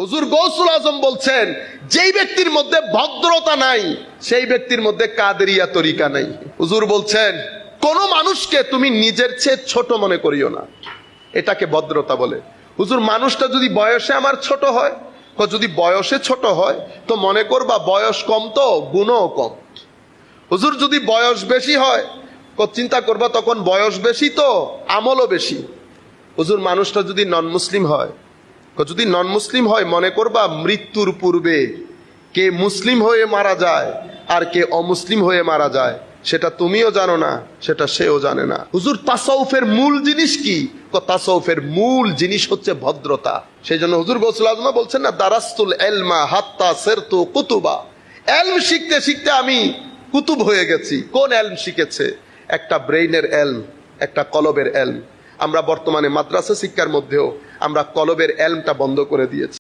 হুজুর গৌসুল আজম বলছেন, যেই ব্যক্তির মধ্যে ভদ্রতা নাই সেই ব্যক্তির মধ্যে কাদেরিয়া তরিকা নাই। হুজুর বলছেন, কোন মানুষকে তুমি নিজের চেয়ে ছোট মনে করিও না, এটাকে ভদ্রতা বলে। হুজুর মানুষটা যদি বয়সে আমার ছোট হয়, যদি বয়সে ছোট হয় তো মনে করবা বয়স কম তো গুণও কম। হুজুর যদি বয়স বেশি হয় চিন্তা করবা তখন বয়স বেশি তো আমলও বেশি। হুজুর মানুষটা যদি নন মুসলিম হয়, যদি নন মুসলিম হয় মনে করবা মৃত্যুর পূর্বে কে মুসলিম হয়ে মারা যায় আর কে অমুসলিম হয়ে মারা যায় সেটা তুমিও জানো না, সেটা সেও জানে না। হুজুর তাসাউফের মূল জিনিস কি? তাসাউফের মূল জিনিস হচ্ছে ভদ্রতা। সেই জন্য হুজুর গৌসুল আজম বলছেন না, দারাস্তুল ইলমা হাত্তা সিরতু কুতুবা। ইলম শিখতে শিখতে আমি কুতুব হয়ে গেছি। কোন ইলম শিখেছে? একটা ব্রেইনের ইলম, একটা কলবের ইলম। আমরা বর্তমানে মাদ্রাসা শিক্ষার মধ্যেও আমরা কলবের ইলমটা বন্ধ করে দিয়েছি।